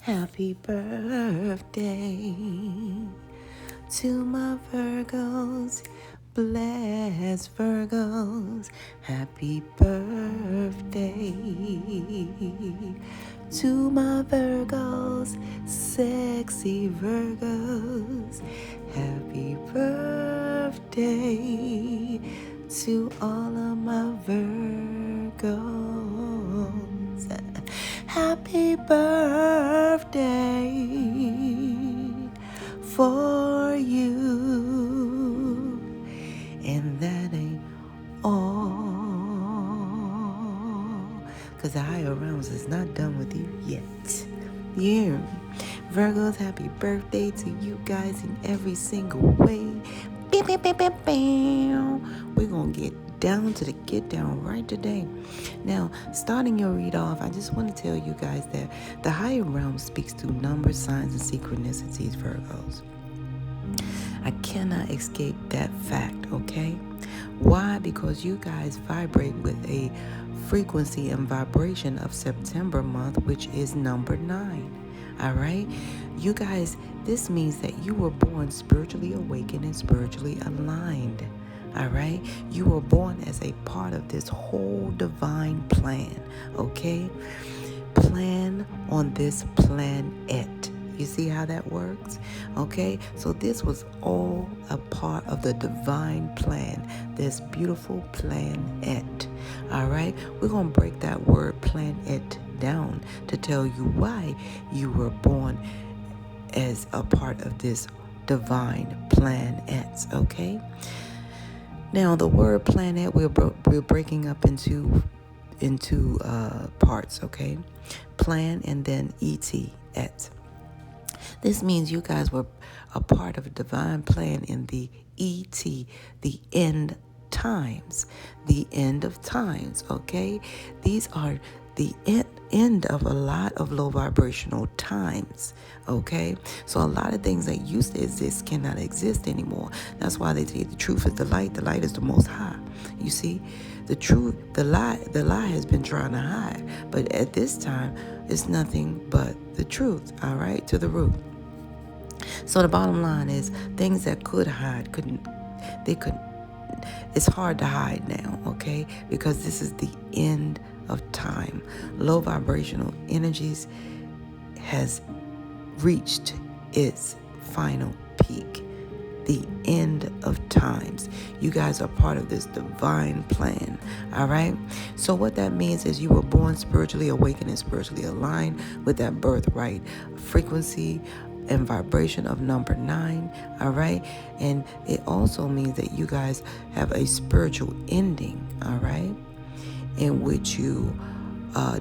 Happy birthday to my Virgos, blessed Virgos. Happy birthday to my Virgos, sexy Virgos. Happy birthday to all of my Virgos. Happy birthday for you. And that ain't all, because the higher realms is not done with you yet. You hear me? Virgos, happy birthday to you guys in every single way. Beep, beep, beep, beep, bam. We're going to get down to the get down right today. Now, starting your read off, I just want to tell you guys that the higher realm speaks through numbers, signs, and synchronicities, Virgos. I cannot escape that fact, okay? Why? Because you guys vibrate with a frequency and vibration of September month, which is number 9. All right? You guys, this means that you were born spiritually awakened and spiritually aligned. All right? You were born as a part of this whole divine plan, okay? Plan on this planet. You see how that works? Okay? So this was all a part of the divine plan, this beautiful planet. All right? We're going to break that word planet down to tell you why you were born as a part of this divine planet. Okay? Now, the word planet, we're breaking up into parts, okay? Plan and then et. This means you guys were a part of a divine plan in the ET, the end times, the end of times, okay? These are the end of a lot of low vibrational times, okay? So a lot of things that used to exist cannot exist anymore. That's why they say the truth is the light is the most high. You see, the truth, the lie has been trying to hide, but at this time, it's nothing but the truth, all right, to the root. So the bottom line is things that could hide, couldn't. It's hard to hide now, okay? Because this is the end of time. Low vibrational energies has reached its final peak. The end of times. You guys are part of this divine plan, all right? So what that means is you were born spiritually awakened and spiritually aligned with that birthright frequency and vibration of number 9, all right? And it also means that you guys have a spiritual ending, all right, in which you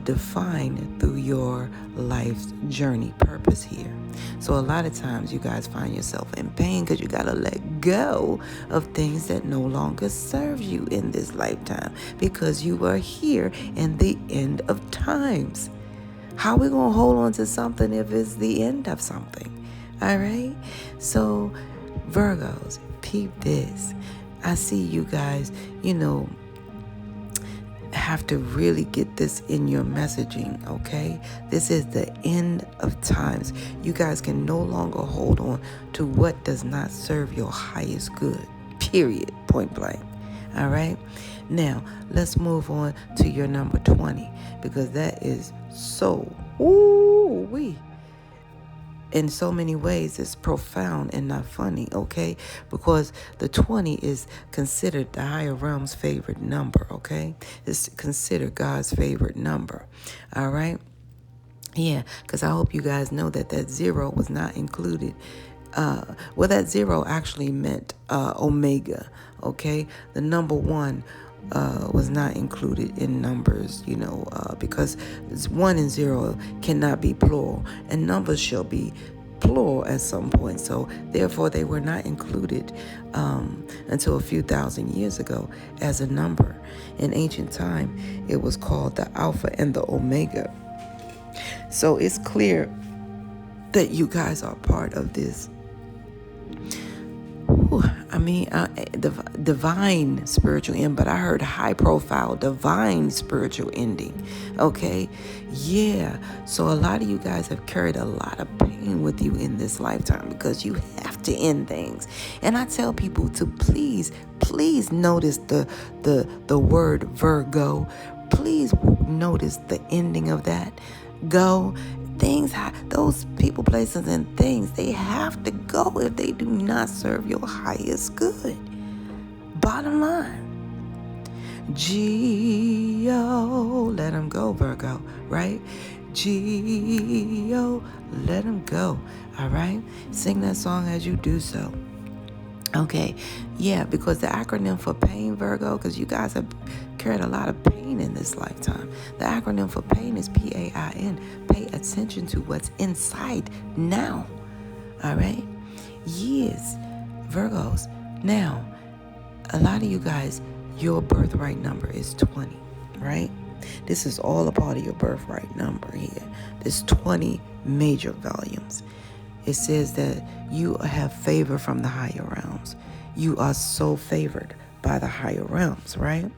define through your life's journey purpose here. So a lot of times you guys find yourself in pain because you got to let go of things that no longer serve you in this lifetime because you are here in the end of times. How are we going to hold on to something if it's the end of something? All right? So, Virgos, peep this. I see you guys, have to really get this in your messaging, okay? This is the end of times. You guys can no longer hold on to what does not serve your highest good, period, point blank. All right? Now, let's move on to your number 20 because that is so, in so many ways, it's profound and not funny, okay? Because the 20 is considered the higher realm's favorite number, okay? It's considered God's favorite number, all right? Yeah, because I hope you guys know that 0 was not included. That 0 actually meant omega, okay? The number 1 was not included in numbers, because 1 and 0 cannot be plural, and numbers shall be plural at some point. So therefore, they were not included until a few thousand years ago as a number. In ancient time, it was called the Alpha and the Omega. So it's clear that you guys are part of this divine spiritual end, but I heard high profile, divine spiritual ending. Okay. Yeah. So a lot of you guys have carried a lot of pain with you in this lifetime because you have to end things. And I tell people to please notice the word Virgo. Please notice the ending of that. Go. Things, those people, places, and things, they have to go if they do not serve your highest good. Bottom line. G-O, let them go, Virgo, right? G-O, let them go, all right? Sing that song as you do so. Okay, yeah, because the acronym for pain, Virgo, because you guys have carried a lot of pain in this lifetime. The acronym for pain is PAIN. Pay attention to what's inside now. All right? Yes, Virgos. Now, a lot of you guys, your birthright number is 20, right? This is all a part of your birthright number here. There's 20 major volumes. It says that you have favor from the higher realms. You are so favored by the higher realms, right?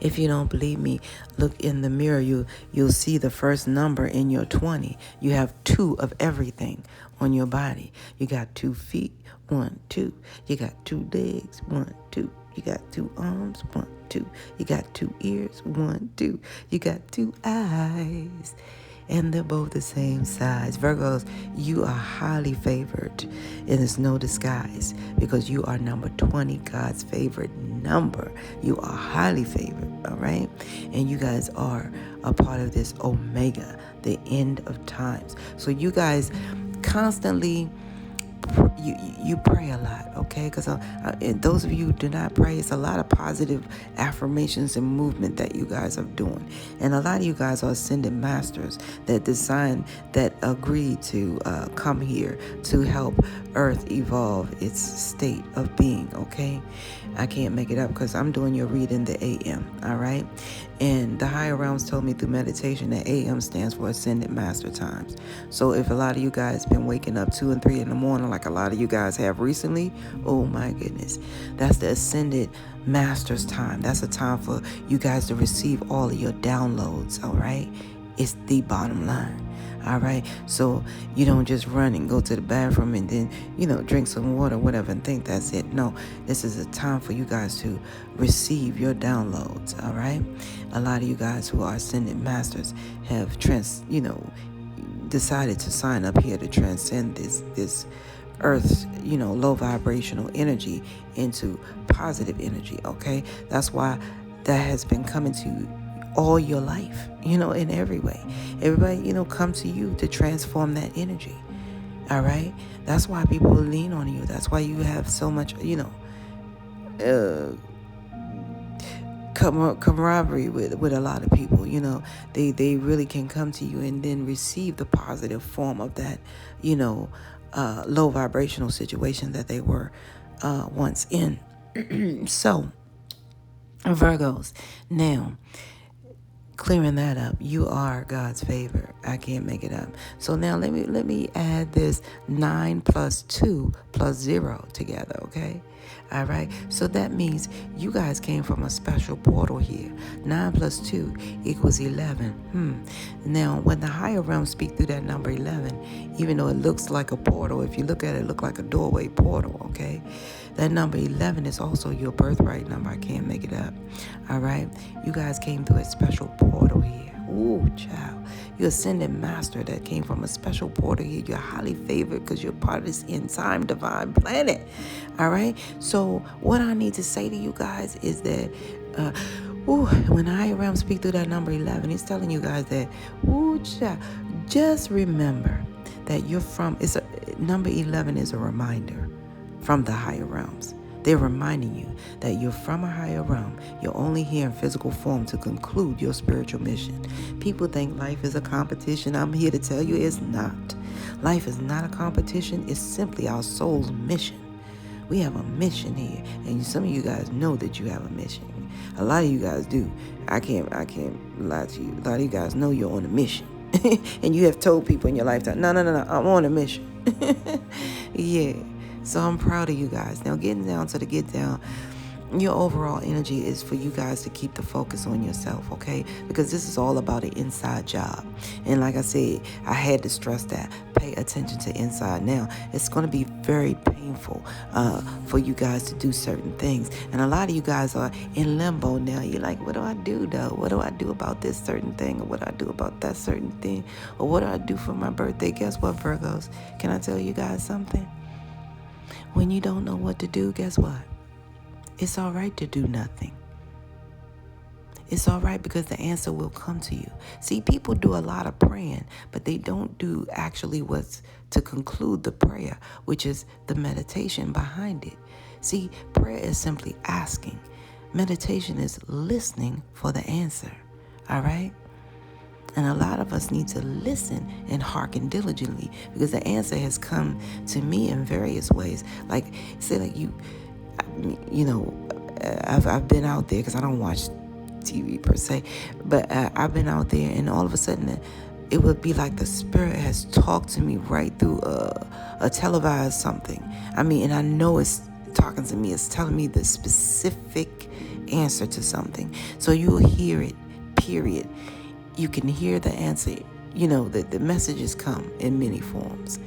If you don't believe me, look in the mirror. You'll see the first number in your 20. You have 2 of everything on your body. You got 2 feet, 1, 2. You got 2 legs, 1, 2. You got 2 arms, 1, 2. You got 2 ears, 1, 2. You got 2 eyes. And they're both the same size. Virgos, you are highly favored. And there's no disguise because you are number 20, God's favorite number. You are highly favored, all right? And you guys are a part of this Omega, the end of times. So you guys constantly, you pray a lot, okay? Because those of you who do not pray, it's a lot of positive affirmations and movement that you guys are doing. And a lot of you guys are ascended masters that agreed to come here to help Earth evolve its state of being, okay? I can't make it up because I'm doing your reading the AM, all right? And the higher realms told me through meditation that AM stands for Ascended Master Times. So if a lot of you guys been waking up 2 and 3 in the morning like a lot of you guys have recently, oh my goodness, that's the Ascended Master's time. That's a time for you guys to receive all of your downloads, all right? It's the bottom line. All right, so you don't just run and go to the bathroom and then, drink some water, whatever, and think that's it. No, this is a time for you guys to receive your downloads. All right, a lot of you guys who are ascended masters have decided to sign up here to transcend this Earth's, low vibrational energy into positive energy. Okay, that's why that has been coming to you all your life, in every way. Everybody, come to you to transform that energy. All right? That's why people lean on you. That's why you have so much, camaraderie with a lot of people. They really can come to you and then receive the positive form of that, low vibrational situation that they were once in. So, Virgos, now, clearing that up, you are God's favor. I can't make it up. So now let me add this 9 plus 2 plus 0 together, okay? All right. So that means you guys came from a special portal here. 9 plus 2 equals 11. Now, when the higher realms speak through that number 11, even though it looks like a portal, if you look at it, it looks like a doorway portal, okay? That number 11 is also your birthright number. I can't make it up. All right. You guys came through a special portal here. Ooh, child. You're ascended master that came from a special portal here. You're highly favored because you're part of this end-time divine planet. All right. So what I need to say to you guys is that when the higher realms speak through that number 11, it's telling you guys that, child, just remember that you're from, number 11 is a reminder from the higher realms. They're reminding you that you're from a higher realm. You're only here in physical form to conclude your spiritual mission. People think life is a competition. I'm here to tell you it's not. Life is not a competition. It's simply our soul's mission. We have a mission here. And some of you guys know that you have a mission. A lot of you guys do. I can't lie to you. A lot of you guys know you're on a mission. And you have told people in your lifetime, no, I'm on a mission. Yeah. So I'm proud of you guys. Now, getting down to the get down, your overall energy is for you guys to keep the focus on yourself, okay? Because this is all about an inside job. And like I said, I had to stress that. Pay attention to inside. Now, it's going to be very painful for you guys to do certain things. And a lot of you guys are in limbo now. You're like, what do I do, though? What do I do about this certain thing? Or what do I do about that certain thing? Or what do I do for my birthday? Guess what, Virgos? Can I tell you guys something? When you don't know what to do, guess what? It's all right to do nothing. It's all right because the answer will come to you. See, people do a lot of praying, but they don't do actually what's to conclude the prayer, which is the meditation behind it. See, prayer is simply asking. Meditation is listening for the answer. All right? And a lot of us need to listen and hearken diligently because the answer has come to me in various ways. Like, say, like I've been out there because I don't watch TV per se, but I've been out there and all of a sudden it would be like the spirit has talked to me right through a televised something. I mean, and I know it's talking to me. It's telling me the specific answer to something. So you'll hear it, period. You can hear the answer. The messages come in many forms.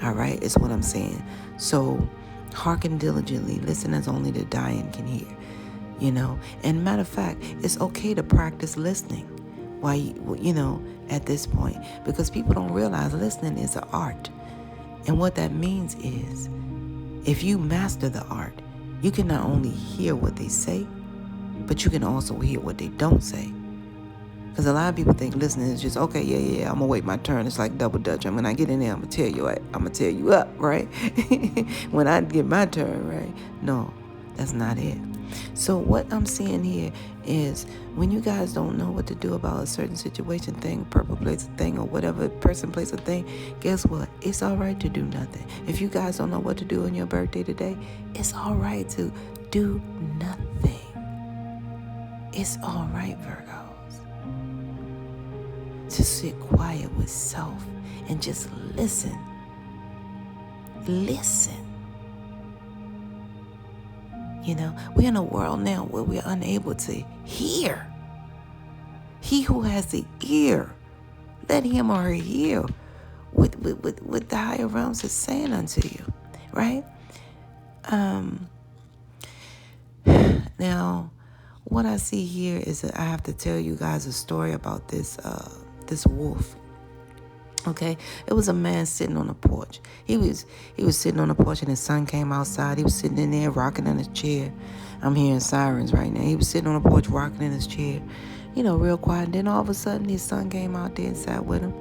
All right, is what I'm saying. So hearken diligently, listen as only the dying can hear, And matter of fact, it's okay to practice listening while at this point, because people don't realize listening is an art. And what that means is, if you master the art, you can not only hear what they say, but you can also hear what they don't say. Because a lot of people think listening is just, okay, yeah, I'm going to wait my turn. It's like double dutch. When I get in there, I'm going to tell you up, right? When I get my turn, right? No, that's not it. So what I'm seeing here is when you guys don't know what to do about a certain situation, thing, purple place a thing, or whatever, person, place a thing, guess what? It's all right to do nothing. If you guys don't know what to do on your birthday today, it's all right to do nothing. It's all right, Virgos, to sit quiet with self and just listen. Listen. We're in a world now where we're unable to hear. He who has the ear, let him or her hear what the higher realms is saying unto you, right? Now, what I see here is that I have to tell you guys a story about this wolf. Okay, it was a man sitting on a porch. He was sitting on the porch and his son came outside. He was sitting in there rocking in his chair. I'm hearing sirens right now. He was sitting on the porch rocking in his chair, real quiet. And then all of a sudden his son came out there and sat with him.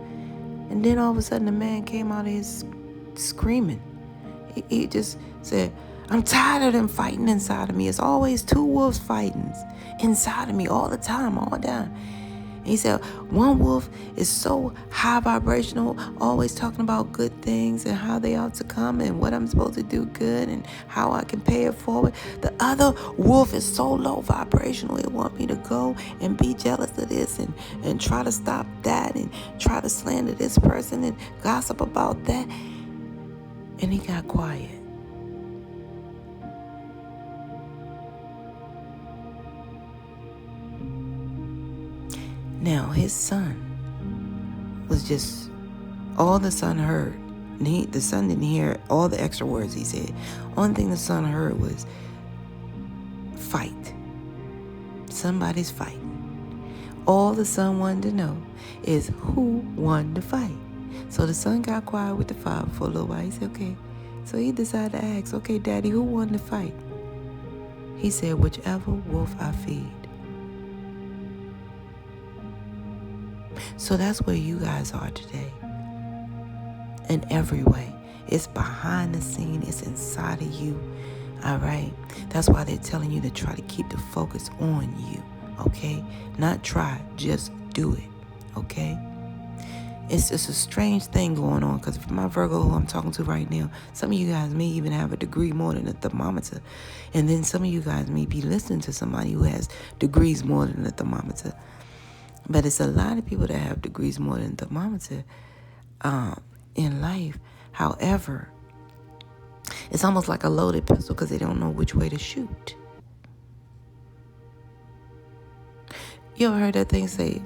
And then all of a sudden the man came out there screaming. He just said, I'm tired of them fighting inside of me. It's always two wolves fighting inside of me all the time, all down. He said, one wolf is so high vibrational, always talking about good things and how they ought to come and what I'm supposed to do good and how I can pay it forward. The other wolf is so low vibrational, it want me to go and be jealous of this and try to stop that and try to slander this person and gossip about that. And he got quiet. Now, his son was just, all the son heard, and the son didn't hear all the extra words he said. Only thing the son heard was, fight. Somebody's fighting. All the son wanted to know is who won the fight. So the son got quiet with the father for a little while. He said, okay. So he decided to ask, okay, Daddy, who won the fight? He said, whichever wolf I feed. So that's where you guys are today. In every way. It's behind the scene. It's inside of you. All right? That's why they're telling you to try to keep the focus on you. Okay? Not try. Just do it. Okay? It's just a strange thing going on because my Virgo who I'm talking to right now, some of you guys may even have a degree more than a thermometer. And then some of you guys may be listening to somebody who has degrees more than a thermometer. But it's a lot of people that have degrees more than thermometer in life. However, It's almost like a loaded pistol because they don't know which way to shoot. You ever heard that thing say,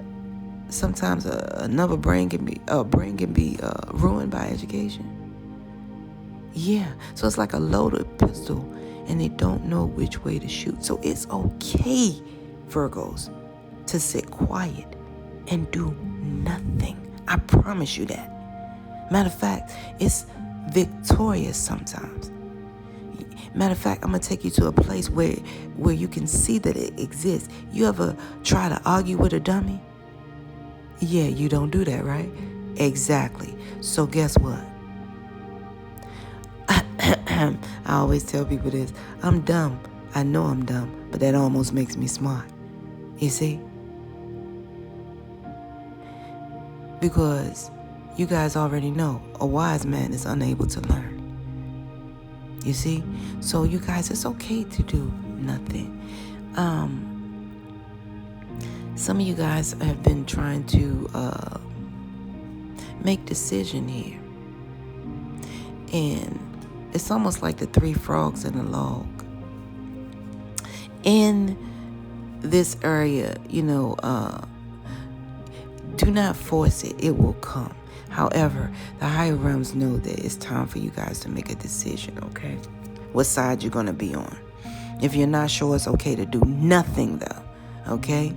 sometimes another brain can be ruined by education? Yeah, so it's like a loaded pistol and they don't know which way to shoot. So it's okay, Virgos, to sit quiet and do nothing. I promise you that. Matter of fact, it's victorious sometimes. Matter of fact, I'm going to take you to a place where you can see that it exists. You ever try to argue with a dummy? Yeah, you don't do that, right? Exactly. So guess what? I always tell people this. I'm dumb. I know I'm dumb, but that almost makes me smart. You see? Because you guys already know a wise man is unable to learn. You see? So you guys, it's okay to do nothing. Some of you guys have been trying to make decision here. And it's almost like the three frogs in a log. In this area, do not force it. It will come. However, the higher realms know that it's time for you guys to make a decision, okay? What side you're going to be on. If you're not sure, it's okay to do nothing, though, okay?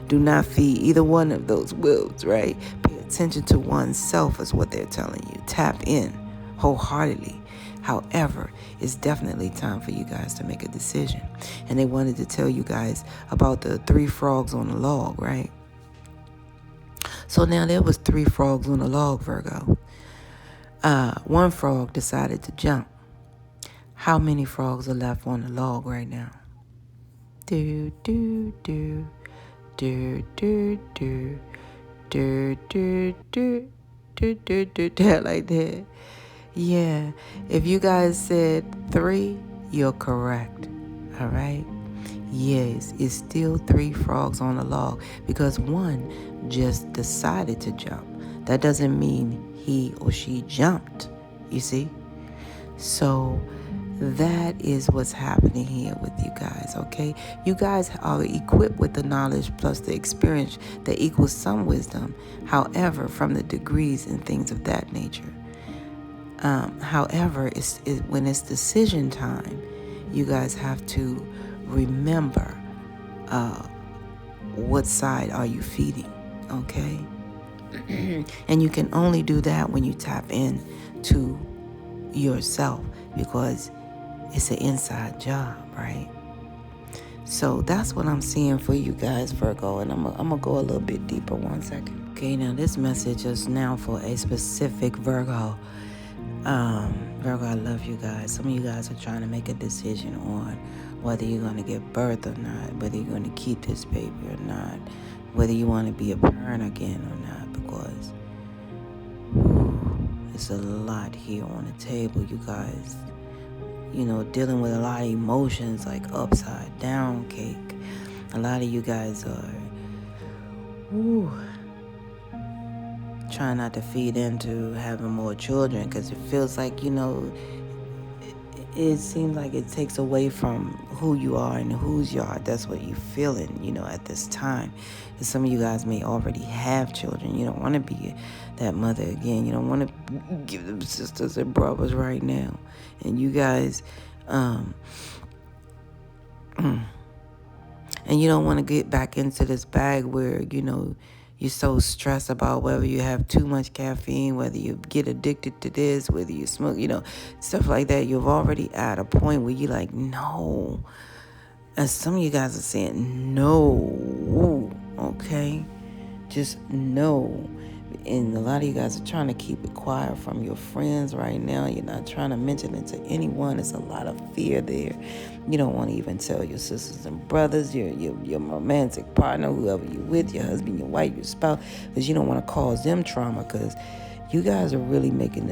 Do not feed either one of those wolves, right? Pay attention to oneself is what they're telling you. Tap in wholeheartedly. However, it's definitely time for you guys to make a decision. And they wanted to tell you guys about the three frogs on the log, right? So now there was three frogs on the log, Virgo. One frog decided to jump. How many frogs are left on the log right now? Do, do, do. Do, do, do. Do, do, do. Do, do, do, do. Like that. Yeah. If you guys said 3, you're correct. All right? Yes, it's still 3 frogs on the log because one just decided to jump. That doesn't mean he or she jumped, you see? So that is what's happening here with you guys, okay? You guys are equipped with the knowledge plus the experience that equals some wisdom, however, from the degrees and things of that nature. However, when it's decision time, you guys have to remember what side are you feeding, okay? And you can only do that when you tap in to yourself because it's an inside job, right? So that's what I'm seeing for you guys, Virgo, and I'm gonna go a little bit deeper. 1 second. Okay, now this message is now for a specific Virgo. Virgo, I love you guys. Some of you guys are trying to make a decision on whether you're going to give birth or not, whether you're going to keep this baby or not, whether you want to be a parent again or not, because it's a lot here on the table, you guys. Dealing with a lot of emotions like upside down cake. A lot of you guys are trying not to feed into having more children because it feels like, it seems like it takes away from who you are and whose you are. That's what you're feeling, at this time. And some of you guys may already have children. You don't want to be that mother again. You don't want to give them sisters and brothers right now. And you guys, and you don't want to get back into this bag where, you're so stressed about whether you have too much caffeine, whether you get addicted to this, whether you smoke, stuff like that. You've already at a point where you're like, no. And some of you guys are saying, no, okay? Just no. And a lot of you guys are trying to keep it quiet from your friends right now. You're not trying to mention it to anyone. There's a lot of fear there. You don't want to even tell your sisters and brothers, your romantic partner, whoever you're with, your husband, your wife, your spouse, because you don't want to cause them trauma, because you guys are really making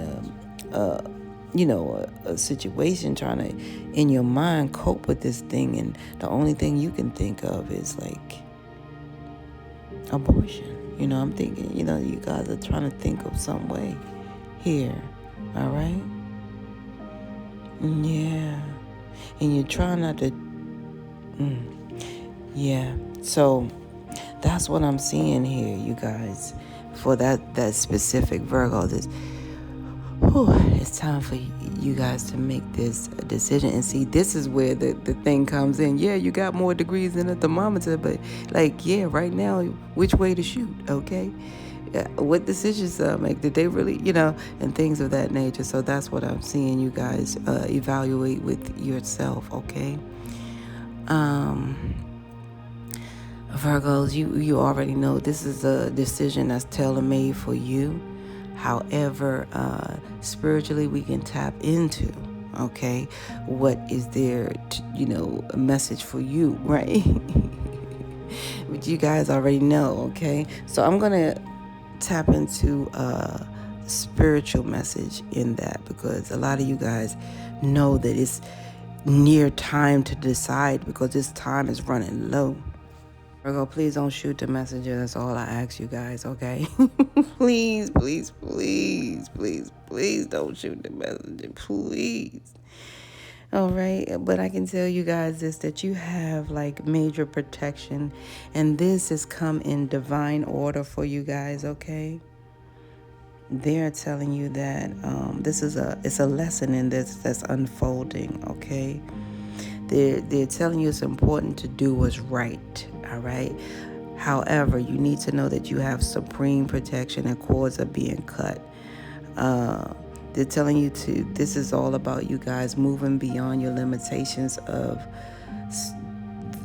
a situation trying to, in your mind, cope with this thing. And the only thing you can think of is like abortion. I'm thinking, you guys are trying to think of some way here. All right? Yeah. And you're trying not to. Yeah. So that's what I'm seeing here, you guys. For that specific Virgo, it's time for you guys to make this decision. And see, this is where the thing comes in. Yeah, you got more degrees than a thermometer, but right now, which way to shoot, okay? What decisions make? Did they really, and things of that nature. So that's what I'm seeing you guys evaluate with yourself, okay? Virgos, you already know this is a decision that's tailor-made for you. However, spiritually, we can tap into, okay, what is there, a message for you, right? But you guys already know, okay? So I'm going to tap into a spiritual message in that, because a lot of you guys know that it's near time to decide, because this time is running low. Virgo, please don't shoot the messenger. That's all I ask you guys, okay? Please, please, please, please, please don't shoot the messenger. Please. All right. But I can tell you guys this, that you have major protection. And this has come in divine order for you guys, okay? They're telling you that it's a lesson in this that's unfolding, okay? They're telling you it's important to do what's right, all right? However, you need to know that you have supreme protection and cords are being cut. They're telling you this is all about you guys moving beyond your limitations of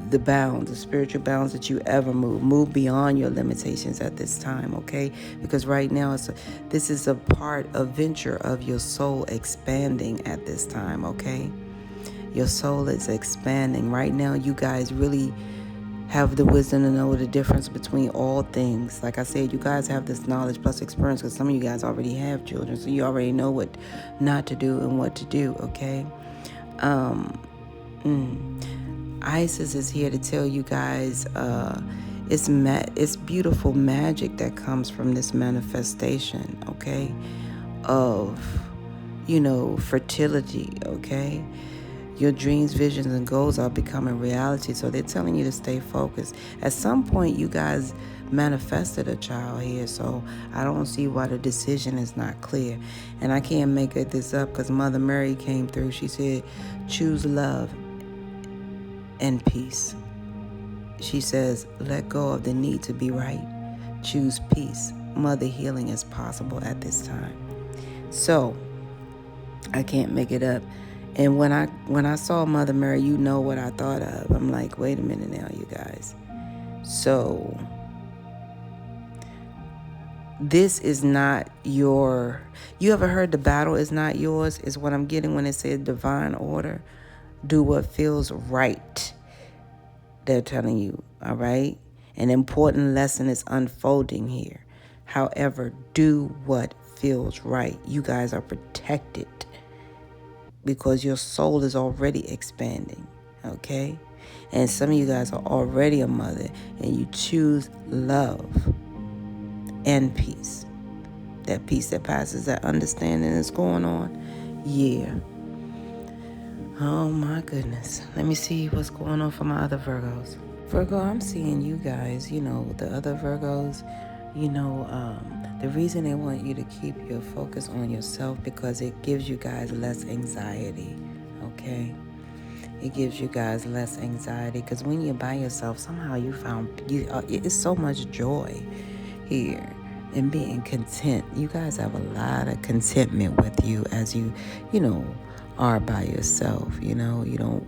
the spiritual bounds that you ever move beyond your limitations at this time, okay? Because right now this is a venture of your soul expanding at this time, okay? Your soul is expanding. Right now, you guys really have the wisdom to know the difference between all things. Like I said, you guys have this knowledge plus experience, because some of you guys already have children, so you already know what not to do and what to do, okay? Isis is here to tell you guys it's beautiful magic that comes from this manifestation, okay, of, fertility, okay? Your dreams, visions, and goals are becoming reality. So they're telling you to stay focused. At some point, you guys manifested a child here. So I don't see why the decision is not clear. And I can't make this up, because Mother Mary came through. She said, choose love and peace. She says, let go of the need to be right. Choose peace. Mother, healing is possible at this time. So I can't make it up. And when I saw Mother Mary, you know what I thought of. I'm like, wait a minute now, you guys. So this is not you ever heard the battle is not yours, is what I'm getting when it says divine order. Do what feels right, they're telling you, all right? An important lesson is unfolding here. However, do what feels right. You guys are protected, because your soul is already expanding, okay? And some of you guys are already a mother, and you choose love and peace. That peace that passes that understanding is going on. Yeah. Oh, my goodness. Let me see what's going on for my other Virgos. Virgo, I'm seeing you guys, the other Virgos, the reason they want you to keep your focus on yourself, because it gives you guys less anxiety, okay? It gives you guys less anxiety, because when you're by yourself, somehow you found it's so much joy here and being content. You guys have a lot of contentment with you as you are by yourself. You don't.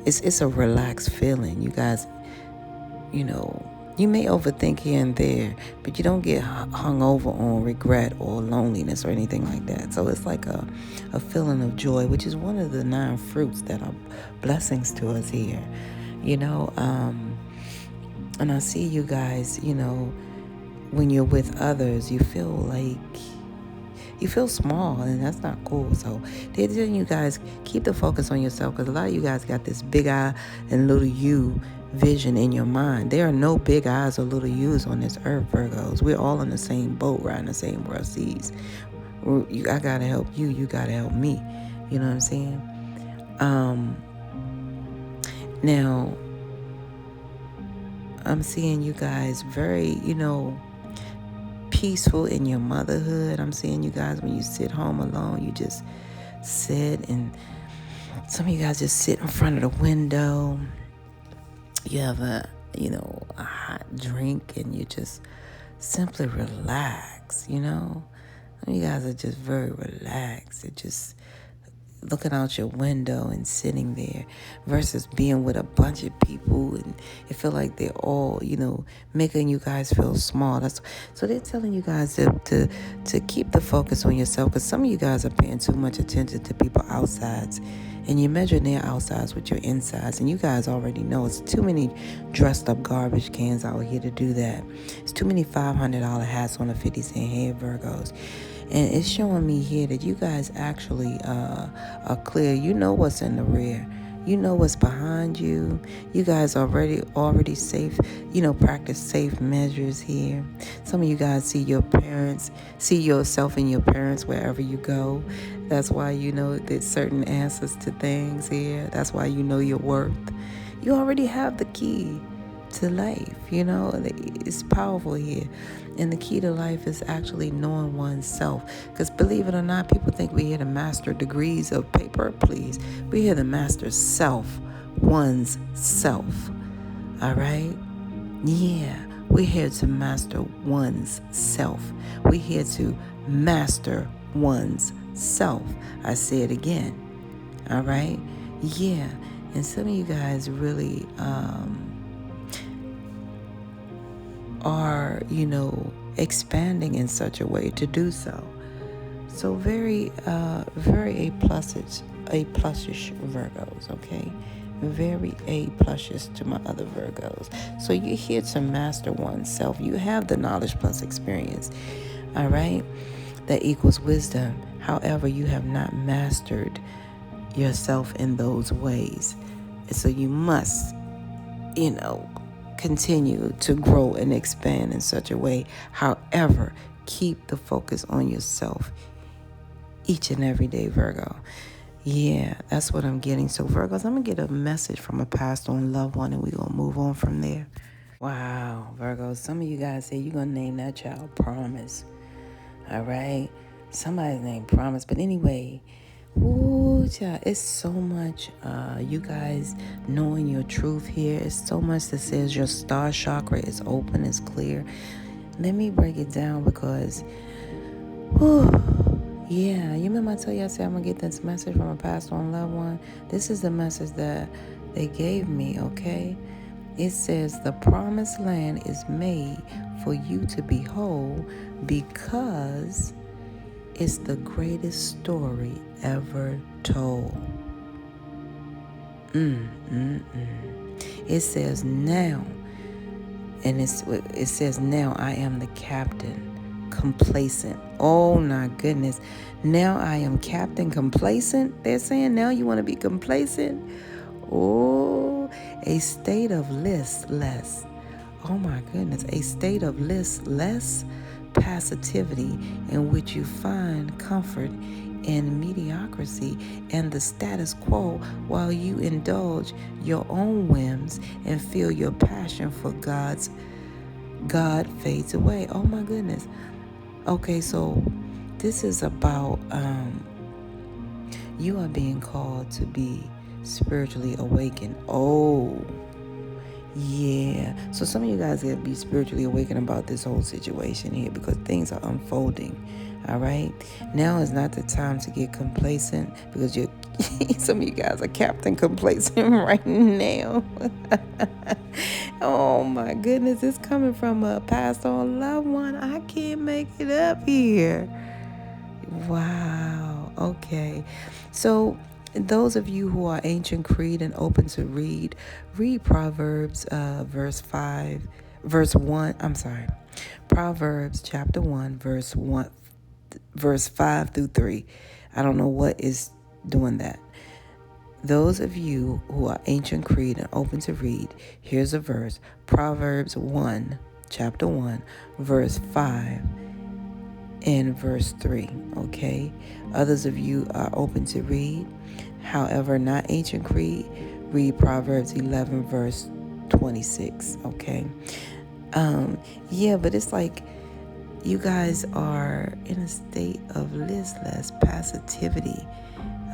It's a relaxed feeling. You guys, you may overthink here and there, but you don't get hung over on regret or loneliness or anything like that. So it's like a feeling of joy, which is one of the 9 fruits that are blessings to us here. And I see you guys, when you're with others, you feel small, and that's not cool. So they're telling you guys, keep the focus on yourself, because a lot of you guys got this big I and little you vision in your mind. There are no big I's or little U's on this earth, Virgos. We're all in the same boat, riding the same world seas. I gotta help you, you gotta help me. You know what I'm saying? Now, I'm seeing you guys very, peaceful in your motherhood. I'm seeing you guys when you sit home alone, you just sit, and some of you guys just sit in front of the window. You have a hot drink, and you just simply relax. Some of you guys are just very relaxed. It just looking out your window and sitting there versus being with a bunch of people, and it feel like they're all making you guys feel small. So they're telling you guys to keep the focus on yourself, because some of you guys are paying too much attention to people outsides, and you're measuring their outsides with your insides, and you guys already know it's too many dressed up garbage cans out here to do that. It's too many $500 hats on a 50-cent head, Virgos. And it's showing me here that you guys actually are clear. You know what's in the rear. You know what's behind you. You guys already safe, practice safe measures here. Some of you guys see your parents, see yourself in your parents wherever you go. That's why you know there's certain answers to things here. That's why you know your worth. You already have the key to life. It's powerful here. And the key to life is actually knowing oneself. Because believe it or not, people think we're here to master degrees of paper. Please, we're here to master self, one's self. All right? Yeah, we're here to master one's self. We're here to master one's self. I say it again. All right? Yeah. And some of you guys really are, expanding in such a way to do so. So very A plusish Virgos, okay? Very A plusish to my other Virgos. So you're here to master oneself. You have the knowledge plus experience, all right? That equals wisdom. However, you have not mastered yourself in those ways. And so you must, continue to grow and expand in such a way. However, keep the focus on yourself each and every day, Virgo. Yeah, that's what I'm getting. So, Virgos, I'm going to get a message from a passed on loved one, and we're going to move on from there. Wow, Virgos, some of you guys say you're going to name that child Promise. All right? Somebody's named Promise. But anyway, ooh, child, it's so much, you guys knowing your truth here. It's so much that says your star chakra is open, it's clear. Let me break it down because, yeah, you remember I told you I said I'm going to get this message from a passed on loved one? This is the message that they gave me, okay? It says the promised land is made for you to behold because it's the greatest story ever told. It says now, and it says now I am the captain, complacent. Oh my goodness. Now I am captain complacent. They're saying now you want to be complacent. Oh, a state of listless. Oh my goodness. A state of listless passivity in which you find comfort in mediocrity and the status quo while you indulge your own whims and feel your passion for God fades away. Oh my goodness. Okay, so this is about you are being called to be spiritually awakened. Oh, yeah. So some of you guys got to be spiritually awakened about this whole situation here because things are unfolding. All right. Now is not the time to get complacent because some of you guys are captain complacent right now. Oh my goodness. It's coming from a passed on loved one. I can't make it up here. Wow. Okay. So those of you who are ancient creed and open to read Proverbs verse 5 Proverbs chapter 1 verse 5 through 3. I don't know what is doing that. Those of you who are ancient creed and open to read, here's a verse. Proverbs chapter 1 verse 5. and verse 3, okay? Others of you are open to read. However, not ancient creed, read Proverbs 11, verse 26, okay? Yeah, but it's like you guys are in a state of listless passivity.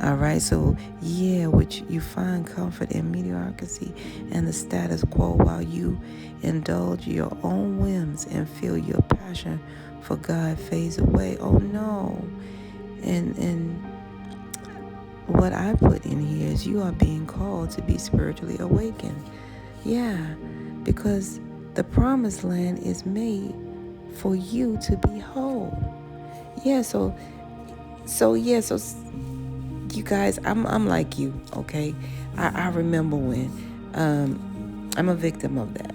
All right, so yeah, which you find comfort in mediocrity and the status quo while you indulge your own whims and feel your passion for God fades away. Oh no. And what I put in here is you are being called to be spiritually awakened. Yeah, because the promised land is made for you to be whole. Yeah, so you guys, I'm like you, okay? I remember when I'm a victim of that.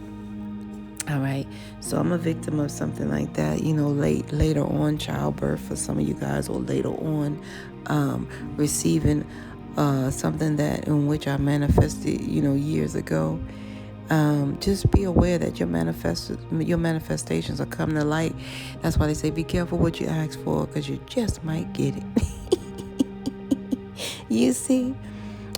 All right, so I'm a victim of something like that, later on childbirth for some of you guys, or later on receiving something that in which I manifested, years ago. Just be aware that your manifestations are coming to light. That's why they say be careful what you ask for, because you just might get it. You see?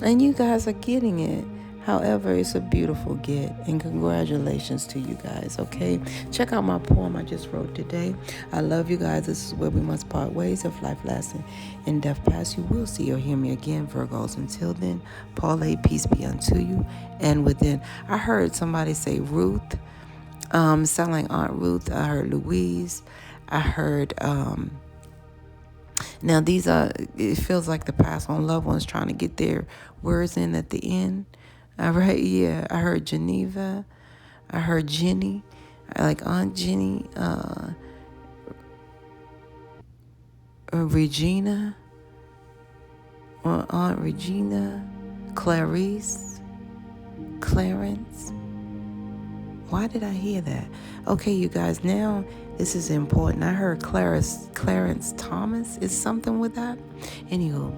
And you guys are getting it. However, it's a beautiful get. And congratulations to you guys, okay? Check out my poem I just wrote today. I love you guys. This is where we must part ways. If life lasting in death past, you will see or hear me again, Virgos. Until then, Paulay, peace be unto you and within. I heard somebody say Ruth. Sound like Aunt Ruth. I heard Louise. I heard... Now, it feels like the past on loved ones trying to get their words in at the end. All right, yeah. I heard Geneva. I heard Jenny. I like Aunt Jenny. Regina. Aunt Regina. Clarice. Clarence. Why did I hear that? Okay, you guys, now this is important. I heard Clarence Thomas. Is something with that? Anywho,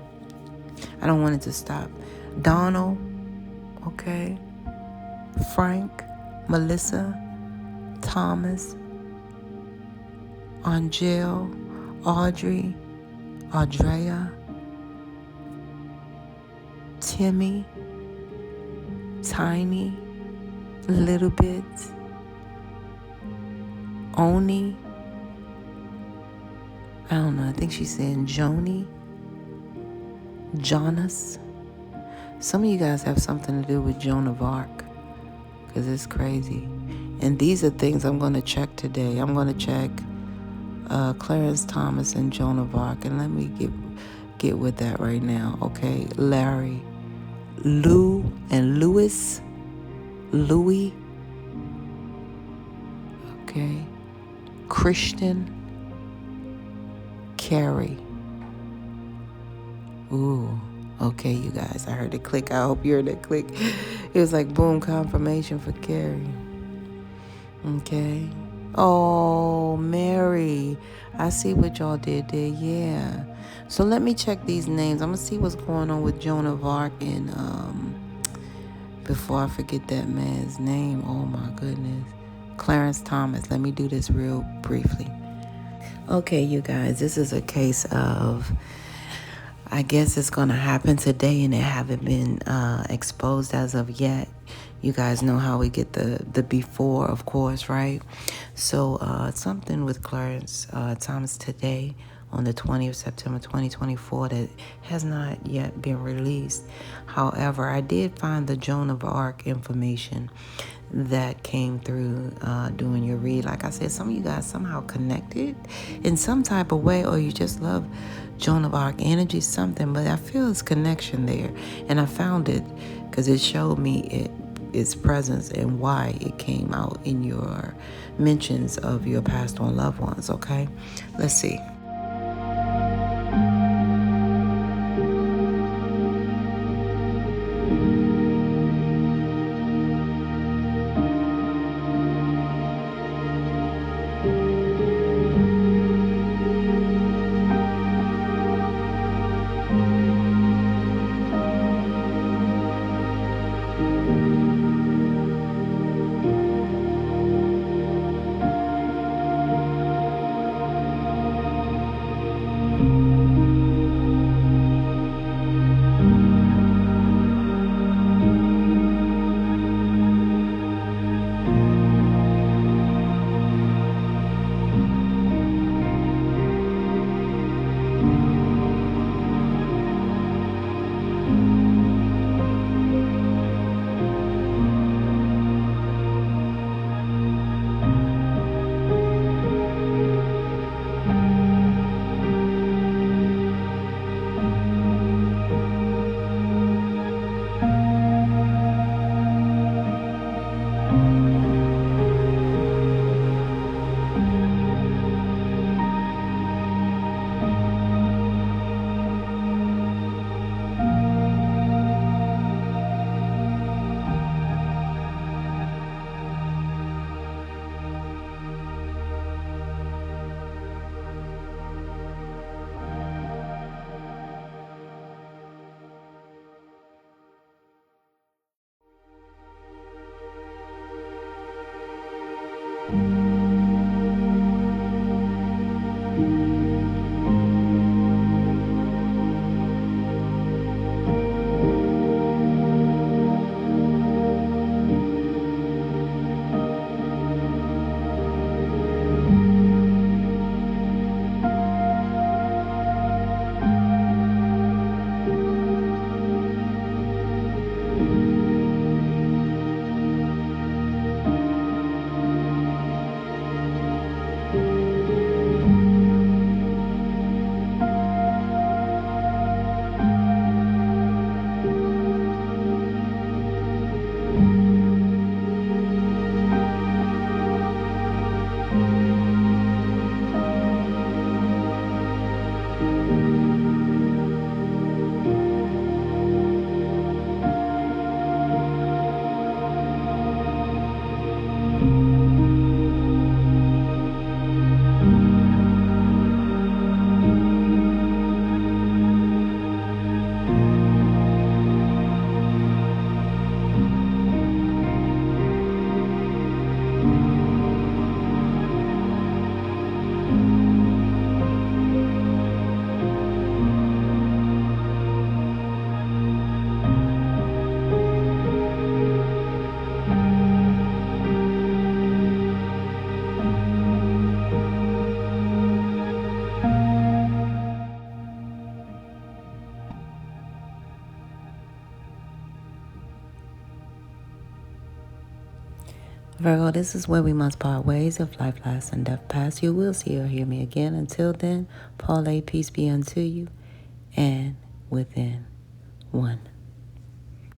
I don't want it to stop. Donald, okay. Frank, Melissa, Thomas, Angel, Audrey, Audrea, Timmy, Tiny, Little Bit, Oni, I don't know, I think she's saying Joni, Jonas. Some of you guys have something to do with Joan of Arc, because it's crazy. And these are things I'm going to check today. I'm going to check Clarence Thomas and Joan of Arc, and let me get with that right now, okay? Larry, Lou and Louis, Louis, okay? Christian, Carrie. Ooh, okay, you guys. I heard it click. I hope you heard it click. It was like boom, confirmation for Carrie. Okay. Oh, Mary. I see what y'all did there. Yeah. So let me check these names. I'm going to see what's going on with Joan of Arc and before I forget that man's name. Oh, my goodness. Clarence Thomas. Let me do this real briefly. Okay, you guys, this is a case of, I guess it's going to happen today and it haven't been exposed as of yet. You guys know how we get the before, of course, right? So something with Clarence Thomas today on the 20th of September 2024 that has not yet been released. However, I did find the Joan of Arc information that came through doing your read. Like I said, some of you guys somehow connected in some type of way, or you just love Joan of Arc energy, something, but I feel its connection there. And I found it because it showed me its presence and why it came out in your mentions of your passed on loved ones, okay? Let's see. Virgo, this is where we must part ways. If life lasts and death pass, you will see or hear me again. Until then, Paul A, peace be unto you, and within one.